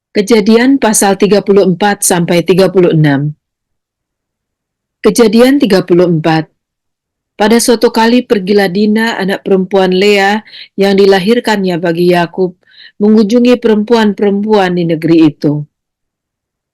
Kejadian pasal 34 sampai 36. Kejadian 34. Pada suatu kali pergilah Dina, anak perempuan Lea yang dilahirkannya bagi Yakub, mengunjungi perempuan-perempuan di negeri itu.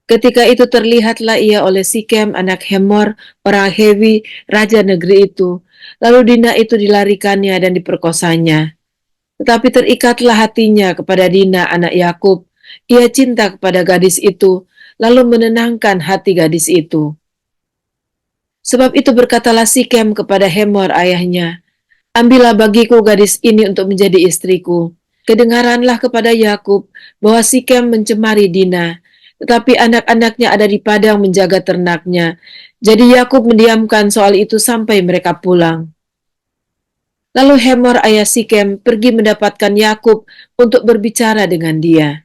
Ketika itu terlihatlah ia oleh Sikem, anak Hemor, orang Hewi, raja negeri itu. Lalu Dina itu dilarikannya dan diperkosanya. Tetapi terikatlah hatinya kepada Dina, anak Yakub. Ia cinta kepada gadis itu, lalu menenangkan hati gadis itu. Sebab itu berkatalah Sikem kepada Hemor ayahnya, "Ambillah bagiku gadis ini untuk menjadi istriku." Kedengaranlah kepada Yakub bahwa Sikem mencemari Dina, tetapi anak-anaknya ada di padang menjaga ternaknya. Jadi Yakub mendiamkan soal itu sampai mereka pulang. Lalu Hemor ayah Sikem pergi mendapatkan Yakub untuk berbicara dengan dia.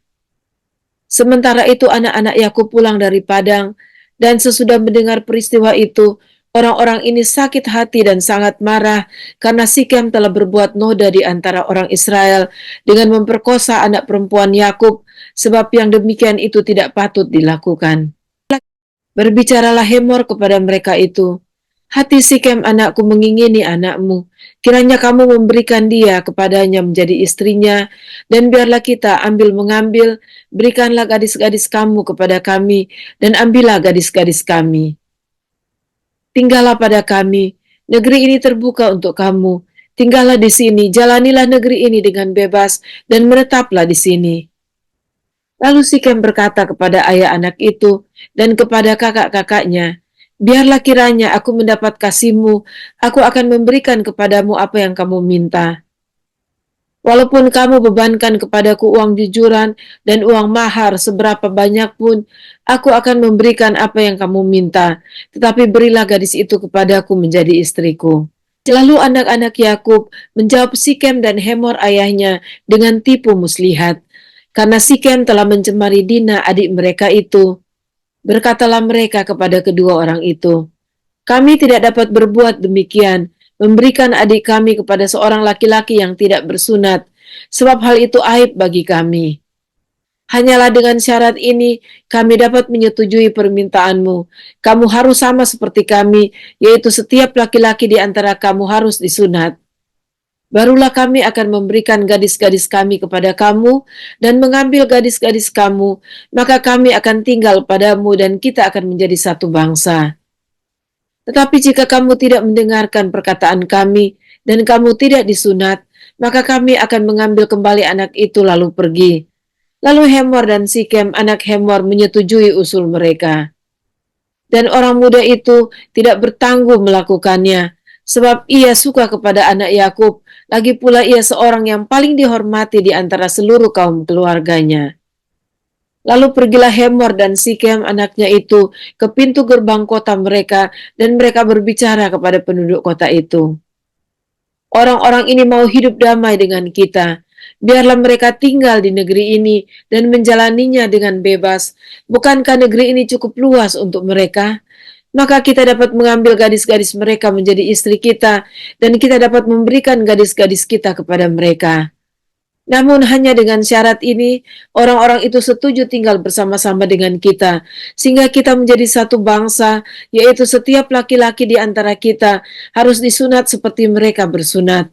Sementara itu anak-anak Yakub pulang dari padang, dan sesudah mendengar peristiwa itu, orang-orang ini sakit hati dan sangat marah karena Sikem telah berbuat noda di antara orang Israel dengan memperkosa anak perempuan Yakub, sebab yang demikian itu tidak patut dilakukan. Berbicaralah Hemor kepada mereka itu, "Hati Sikem anakku mengingini anakmu. Kiranya kamu memberikan dia kepadanya menjadi istrinya, dan biarlah kita ambil-mengambil, berikanlah gadis-gadis kamu kepada kami, dan ambillah gadis-gadis kami. Tinggallah pada kami, negeri ini terbuka untuk kamu. Tinggallah di sini, jalanilah negeri ini dengan bebas, dan menetaplah di sini." Lalu Sikem berkata kepada ayah anak itu dan kepada kakak-kakaknya, "Biarlah kiranya aku mendapat kasihmu, aku akan memberikan kepadamu apa yang kamu minta. Walaupun kamu bebankan kepadaku uang jujuran dan uang mahar seberapa banyak pun, aku akan memberikan apa yang kamu minta, tetapi berilah gadis itu kepadaku menjadi istriku." Lalu anak-anak Yakub menjawab Sikem dan Hemor ayahnya dengan tipu muslihat, karena Sikem telah mencemari Dina adik mereka itu. Berkatalah mereka kepada kedua orang itu, "Kami tidak dapat berbuat demikian, memberikan adik kami kepada seorang laki-laki yang tidak bersunat, sebab hal itu aib bagi kami. Hanyalah dengan syarat ini kami dapat menyetujui permintaanmu. Kamu harus sama seperti kami, yaitu setiap laki-laki di antara kamu harus disunat. Barulah kami akan memberikan gadis-gadis kami kepada kamu dan mengambil gadis-gadis kamu, maka kami akan tinggal padamu dan kita akan menjadi satu bangsa. Tetapi jika kamu tidak mendengarkan perkataan kami dan kamu tidak disunat, maka kami akan mengambil kembali anak itu lalu pergi." Lalu Hemor dan Sikem anak Hemor menyetujui usul mereka. Dan orang muda itu tidak bertangguh melakukannya, sebab ia suka kepada anak Yakub, lagi pula ia seorang yang paling dihormati di antara seluruh kaum keluarganya. Lalu pergilah Hemor dan Sikem anaknya itu ke pintu gerbang kota mereka, dan mereka berbicara kepada penduduk kota itu, "Orang-orang ini mau hidup damai dengan kita. Biarlah mereka tinggal di negeri ini dan menjalaninya dengan bebas. Bukankah negeri ini cukup luas untuk mereka? Maka kita dapat mengambil gadis-gadis mereka menjadi istri kita, dan kita dapat memberikan gadis-gadis kita kepada mereka." Namun hanya dengan syarat ini, orang-orang itu setuju tinggal bersama-sama dengan kita, sehingga kita menjadi satu bangsa, yaitu setiap laki-laki di antara kita harus disunat seperti mereka bersunat.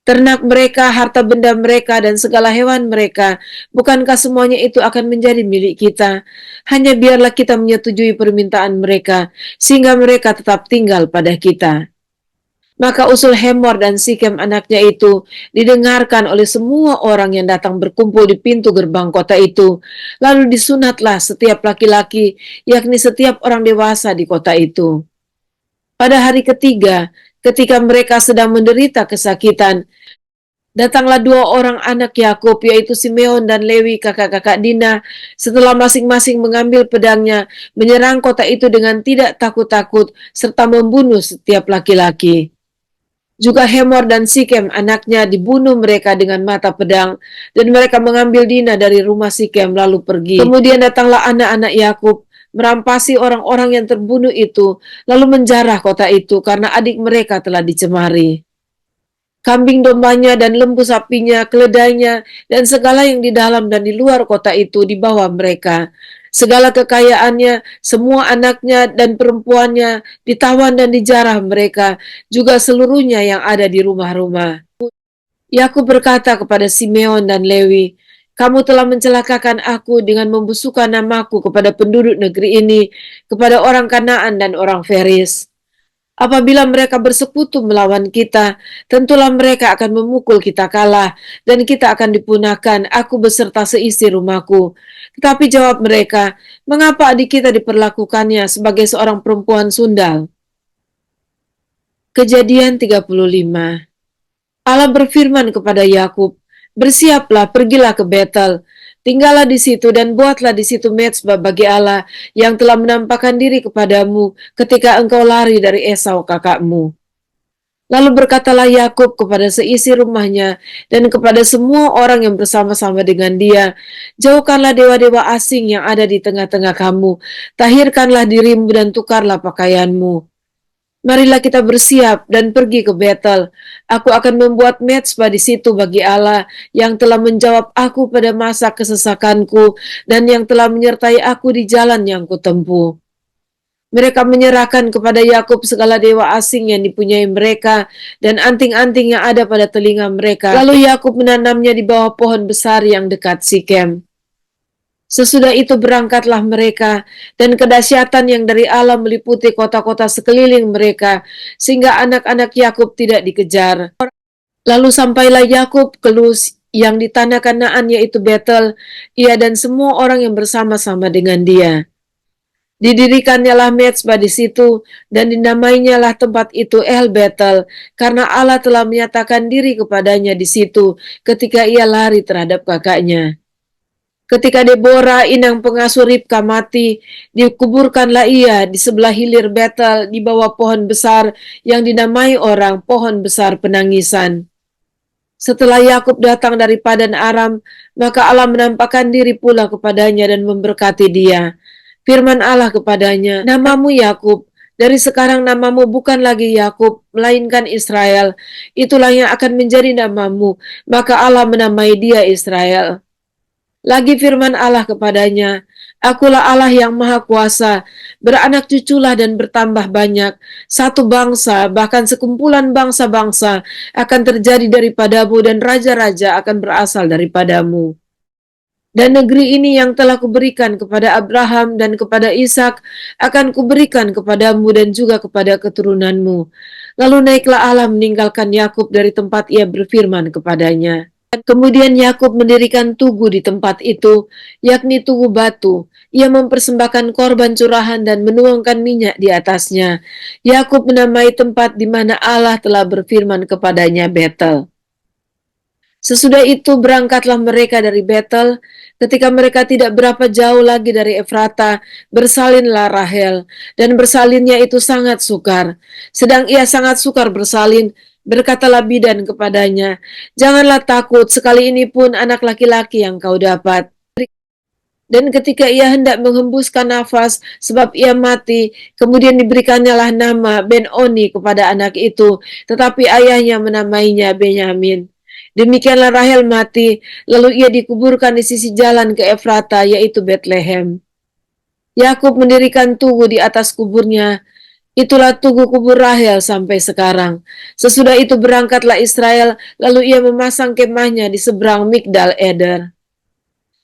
Ternak mereka, harta benda mereka, dan segala hewan mereka, bukankah semuanya itu akan menjadi milik kita? Hanya biarlah kita menyetujui permintaan mereka, sehingga mereka tetap tinggal pada kita. Maka usul Hemor dan Sikem anaknya itu didengarkan oleh semua orang yang datang berkumpul di pintu gerbang kota itu. Lalu disunatlah setiap laki-laki, yakni setiap orang dewasa di kota itu. Pada hari ketiga, ketika mereka sedang menderita kesakitan, datanglah dua orang anak Yakub, yaitu Simeon dan Lewi, kakak-kakak Dina, setelah masing-masing mengambil pedangnya, menyerang kota itu dengan tidak takut-takut, serta membunuh setiap laki-laki. Juga Hemor dan Sikem anaknya dibunuh mereka dengan mata pedang, dan mereka mengambil Dina dari rumah Sikem lalu pergi. Kemudian datanglah anak-anak Yakub, merampasi orang-orang yang terbunuh itu, lalu menjarah kota itu karena adik mereka telah dicemari. Kambing dombanya dan lembu sapinya, keledainya, dan segala yang di dalam dan di luar kota itu dibawa mereka. Segala kekayaannya, semua anaknya dan perempuannya ditawan dan dijarah mereka, juga seluruhnya yang ada di rumah-rumah. Yakub berkata kepada Simeon dan Lewi, "Kamu telah mencelakakan aku dengan membusukkan namaku kepada penduduk negeri ini, kepada orang Kanaan dan orang Feris. Apabila mereka bersekutu melawan kita, tentulah mereka akan memukul kita kalah, dan kita akan dipunahkan, aku beserta seisi rumahku." Tetapi jawab mereka, "Mengapa adik kita diperlakukannya sebagai seorang perempuan sundal?" Kejadian 35. Allah berfirman kepada Yakub, "Bersiaplah, pergilah ke Betel. Tinggallah di situ dan buatlah di situ mezbah bagi Allah yang telah menampakkan diri kepadamu ketika engkau lari dari Esau kakakmu." Lalu berkatalah Yakub kepada seisi rumahnya dan kepada semua orang yang bersama-sama dengan dia, "Jauhkanlah dewa-dewa asing yang ada di tengah-tengah kamu. Tahirkanlah dirimu dan tukarlah pakaianmu. Marilah kita bersiap dan pergi ke Betel. Aku akan membuat mezbah di situ bagi Allah yang telah menjawab aku pada masa kesesakanku dan yang telah menyertai aku di jalan yang kutempuh." Mereka menyerahkan kepada Yakub segala dewa asing yang dipunyai mereka dan anting-anting yang ada pada telinga mereka. Lalu Yakub menanamnya di bawah pohon besar yang dekat Sikem. Sesudah itu berangkatlah mereka, dan kedahsyatan yang dari Allah meliputi kota-kota sekeliling mereka, sehingga anak-anak Yakub tidak dikejar. Lalu sampailah Yakub ke Luz yang di tanah Kanaan, yaitu Betel, ia dan semua orang yang bersama-sama dengan dia. Didirikannya lah mezbah di situ, dan dinamainya lah tempat itu El Betel, karena Allah telah menyatakan diri kepadanya di situ ketika ia lari terhadap kakaknya. Ketika Deborah, inang pengasuh Ribka, mati, dikuburkanlah ia di sebelah hilir Betel di bawah pohon besar yang dinamai orang pohon besar penangisan. Setelah Yakub datang dari Padan Aram, maka Allah menampakkan diri pula kepadanya dan memberkati dia. Firman Allah kepadanya, "Namamu Yakub, dari sekarang namamu bukan lagi Yakub, melainkan Israel. Itulah yang akan menjadi namamu." Maka Allah menamai dia Israel. Lagi firman Allah kepadanya, "Akulah Allah yang maha kuasa, beranak cuculah dan bertambah banyak. Satu bangsa, bahkan sekumpulan bangsa-bangsa akan terjadi daripadamu dan raja-raja akan berasal daripadamu. Dan negeri ini yang telah kuberikan kepada Abraham dan kepada Ishak akan kuberikan kepadamu dan juga kepada keturunanmu." Lalu naiklah Allah meninggalkan Yakub dari tempat ia berfirman kepadanya. Kemudian Yakub mendirikan tugu di tempat itu, yakni tugu batu. Ia mempersembahkan korban curahan dan menuangkan minyak di atasnya. Yakub menamai tempat di mana Allah telah berfirman kepadanya Betel. Sesudah itu berangkatlah mereka dari Betel. Ketika mereka tidak berapa jauh lagi dari Efrata, bersalinlah Rahel, dan bersalinnya itu sangat sukar. Sedang ia sangat sukar bersalin, berkatalah bidan kepadanya, "Janganlah takut, sekali ini pun anak laki-laki yang kau dapat." Dan ketika ia hendak menghembuskan nafas, sebab ia mati, kemudian diberikannya lah nama Ben-Oni kepada anak itu, tetapi ayahnya menamainya Benyamin. Demikianlah Rahel mati, lalu ia dikuburkan di sisi jalan ke Efrata, yaitu Betlehem. Yakub mendirikan tugu di atas kuburnya. Itulah tugu kubur Rahel sampai sekarang. Sesudah itu berangkatlah Israel, lalu ia memasang kemahnya di seberang Migdal Eder.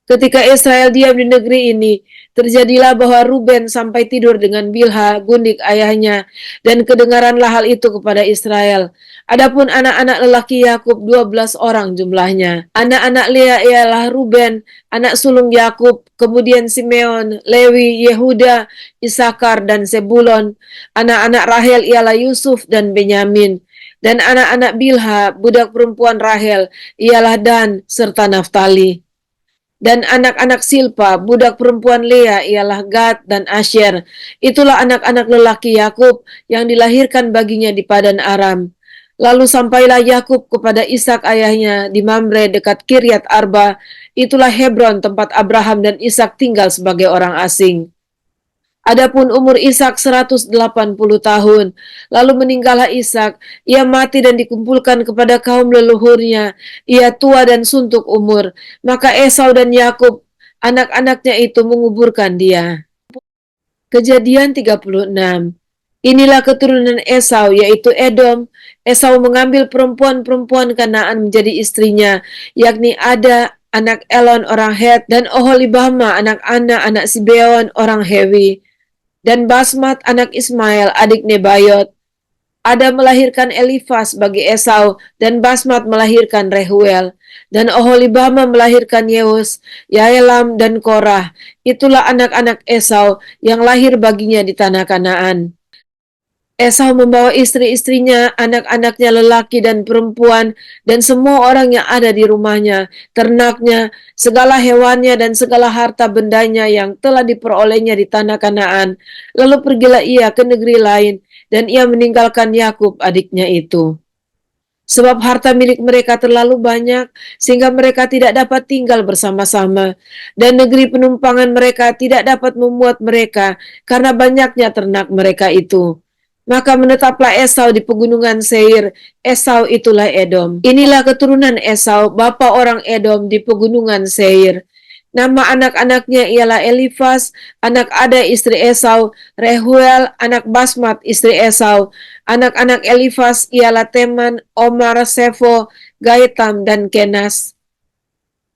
Ketika Israel diam di negeri ini, terjadilah bahwa Ruben sampai tidur dengan Bilha, gundik ayahnya, dan kedengaranlah hal itu kepada Israel. Adapun anak-anak lelaki Yakub 12 orang jumlahnya. Anak-anak Lea ialah Ruben, anak sulung Yakub, kemudian Simeon, Lewi, Yehuda, Isakar, dan Sebulon. Anak-anak Rahel ialah Yusuf dan Benyamin. Dan anak-anak Bilha, budak perempuan Rahel, ialah Dan serta Naftali. Dan anak-anak Silpa, budak perempuan Lea, ialah Gad dan Asher. Itulah anak-anak lelaki Yakub yang dilahirkan baginya di Padan Aram. Lalu sampailah Yakub kepada Ishak ayahnya di Mamre dekat Kiryat Arba. Itulah Hebron, tempat Abraham dan Ishak tinggal sebagai orang asing. Adapun umur Ishak 180 tahun. Lalu meninggallah Ishak, ia mati dan dikumpulkan kepada kaum leluhurnya. Ia tua dan suntuk umur. Maka Esau dan Yakub, anak-anaknya itu menguburkan dia. Kejadian 36. Inilah keturunan Esau, yaitu Edom. Esau mengambil perempuan-perempuan Kanaan menjadi istrinya, yakni Ada, anak Elon orang Het, dan Oholibama, anak Ana, anak Sibeon orang Hewi, dan Basmat anak Ismail, adik Nebayot. Ada melahirkan Elifas bagi Esau, dan Basmat melahirkan Rehuel, dan Oholibama melahirkan Yeus, Yaelam, dan Korah. Itulah anak-anak Esau yang lahir baginya di tanah Kanaan. Esau membawa istri-istrinya, anak-anaknya lelaki dan perempuan, dan semua orang yang ada di rumahnya, ternaknya, segala hewannya, dan segala harta bendanya yang telah diperolehnya di tanah Kanaan. Lalu pergilah ia ke negeri lain, dan ia meninggalkan Yakub adiknya itu. Sebab harta milik mereka terlalu banyak, sehingga mereka tidak dapat tinggal bersama-sama, dan negeri penumpangan mereka tidak dapat memuat mereka, karena banyaknya ternak mereka itu. Maka menetaplah Esau di pegunungan Seir. Esau itulah Edom. Inilah keturunan Esau, bapa orang Edom di pegunungan Seir. Nama anak-anaknya ialah Elifas, anak Ada istri Esau, Rehuel, anak Basmat istri Esau. Anak-anak Elifas ialah Teman, Omar, Sefo, Gaitam, dan Kenas.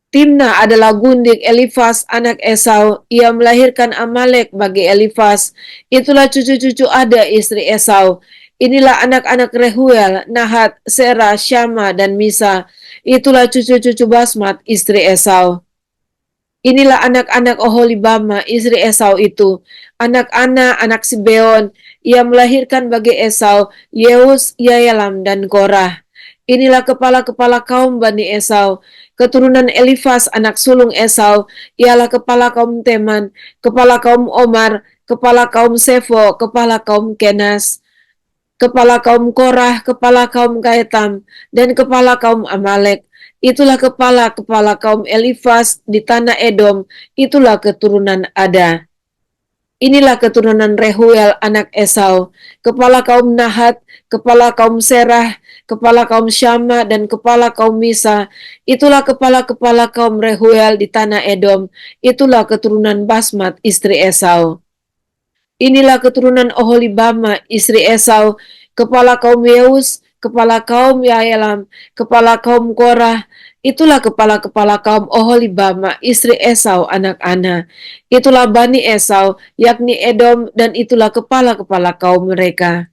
Timna adalah gundik Elifas anak Esau. Ia melahirkan Amalek bagi Elifas. Itulah cucu-cucu Ada istri Esau. Inilah anak-anak Rehuel, Nahat, Serah, Syama, dan Misa. Itulah cucu-cucu Basmat istri Esau. Inilah anak-anak Oholibama istri Esau itu. Anak Ana, anak Sibeon. Ia melahirkan bagi Esau Yeus, Yaelam, dan Korah. Inilah kepala-kepala kaum Bani Esau. Keturunan Elifas anak sulung Esau, ialah kepala kaum Teman, kepala kaum Omar, kepala kaum Sefo, kepala kaum Kenas, kepala kaum Korah, kepala kaum Gaitam, dan kepala kaum Amalek. Itulah kepala-kepala kaum Elifas di tanah Edom, itulah keturunan Ada. Inilah keturunan Rehuel anak Esau, kepala kaum Nahat, kepala kaum Serah, kepala kaum Syama, dan kepala kaum Misa. Itulah kepala-kepala kaum Rehuel di tanah Edom. Itulah keturunan Basmat istri Esau. Inilah keturunan Oholibama istri Esau, kepala kaum Yeus, kepala kaum Yaelam, kepala kaum Korah. Itulah kepala-kepala kaum Oholibama istri Esau anak Ana. Itulah Bani Esau, yakni Edom, dan itulah kepala-kepala kaum mereka.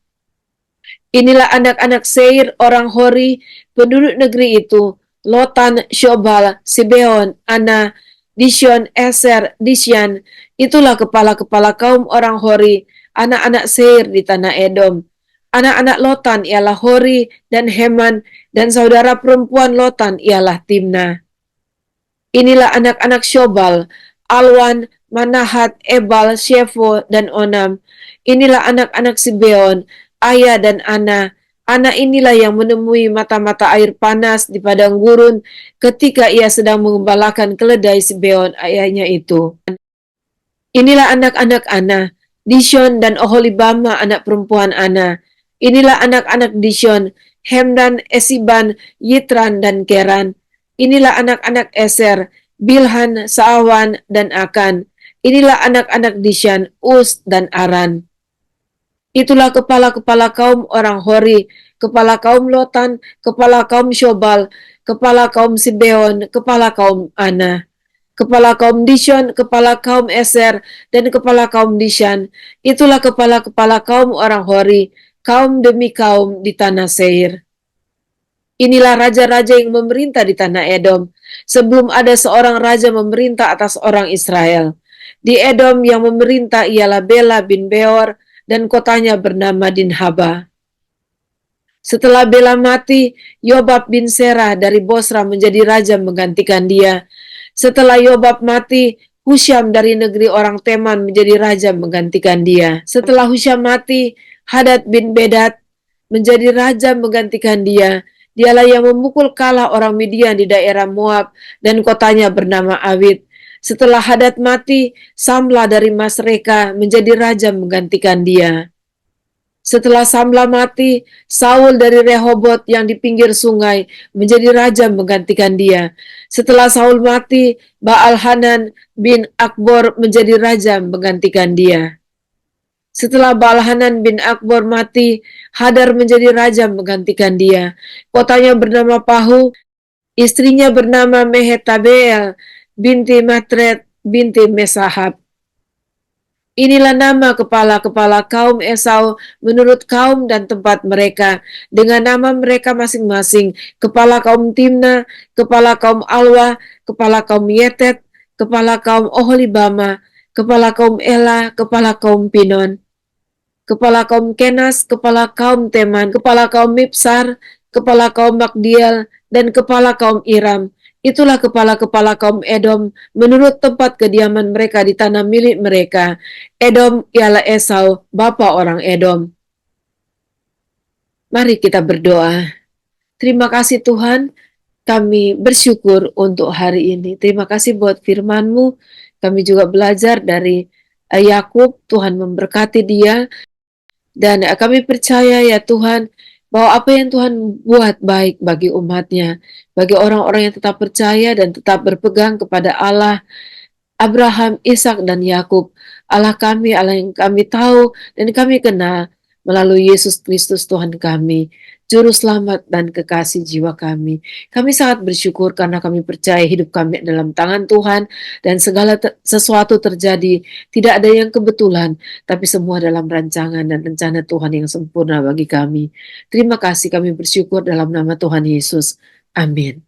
Inilah anak-anak Seir orang Hori, penduduk negeri itu, Lotan, Shobal, Sibeon, Ana, Dishon, Eser, Disyan. Itulah kepala-kepala kaum orang Hori, anak-anak Seir di tanah Edom. Anak-anak Lotan ialah Hori dan Heman, dan saudara perempuan Lotan ialah Timna. Inilah anak-anak Shobal, Alwan, Manahat, Ebal, Shefo, dan Onam. Inilah anak-anak Sibeon, Aya dan Ana. Ana inilah yang menemui mata-mata air panas di padang gurun ketika ia sedang mengembalakan keledai Sibeon ayahnya itu. Inilah anak-anak Ana, Dishon dan Oholibama anak perempuan Ana. Inilah anak-anak Dishon, Hemdan, Esiban, Yitran, dan Keran. Inilah anak-anak Eser, Bilhan, Saawan, dan Akan. Inilah anak-anak Dishan, Us, dan Aran. Itulah kepala-kepala kaum orang Hori, kepala kaum Lotan, kepala kaum Shobal, kepala kaum Sibeon, kepala kaum Ana, kepala kaum Dishon, kepala kaum Eser, dan kepala kaum Dishan. Itulah kepala-kepala kaum orang Hori, kaum demi kaum di tanah Seir. Inilah raja-raja yang memerintah di tanah Edom, sebelum ada seorang raja memerintah atas orang Israel. Di Edom yang memerintah ialah Bela bin Beor, dan kotanya bernama Dinhaba. Setelah Bela mati, Yobab bin Serah dari Bosra menjadi raja menggantikan dia. Setelah Yobab mati, Husyam dari negeri orang Teman menjadi raja menggantikan dia. Setelah Husyam mati, Hadad bin Bedad menjadi raja menggantikan dia. Dialah yang memukul kalah orang Midian di daerah Moab, dan kotanya bernama Awit. Setelah Hadad mati, Samla dari Masreka menjadi raja menggantikan dia. Setelah Samla mati, Saul dari Rehobot yang di pinggir sungai menjadi raja menggantikan dia. Setelah Saul mati, Baal-Hanan bin Akbor menjadi raja menggantikan dia. Setelah Baal-Hanan bin Akbor mati, Hadar menjadi raja menggantikan dia. Kotanya bernama Pahu, istrinya bernama Mehetabel binti Matred binti Mesahab. Inilah nama kepala-kepala kaum Esau menurut kaum dan tempat mereka, dengan nama mereka masing-masing: kepala kaum Timna, kepala kaum Alwa, kepala kaum Yetet, kepala kaum Oholibama, kepala kaum Ela, kepala kaum Pinon, kepala kaum Kenas, kepala kaum Teman, kepala kaum Mipsar, kepala kaum Magdiel, dan kepala kaum Iram. Itulah kepala-kepala kaum Edom menurut tempat kediaman mereka di tanah milik mereka. Edom ialah Esau, bapa orang Edom. Mari kita berdoa. Terima kasih Tuhan, kami bersyukur untuk hari ini. Terima kasih buat firman-Mu. Kami juga belajar dari Yakub. Tuhan memberkati dia. Dan kami percaya ya Tuhan, bahwa apa yang Tuhan buat baik bagi umatnya, bagi orang-orang yang tetap percaya dan tetap berpegang kepada Allah, Abraham, Ishak dan Yakub. Allah kami, Allah yang kami tahu dan kami kenal melalui Yesus Kristus Tuhan kami, Juru Selamat dan kekasih jiwa kami. Kami sangat bersyukur karena kami percaya hidup kami dalam tangan Tuhan dan segala sesuatu terjadi. Tidak ada yang kebetulan, tapi semua dalam rancangan dan rencana Tuhan yang sempurna bagi kami. Terima kasih, kami bersyukur dalam nama Tuhan Yesus. Amin.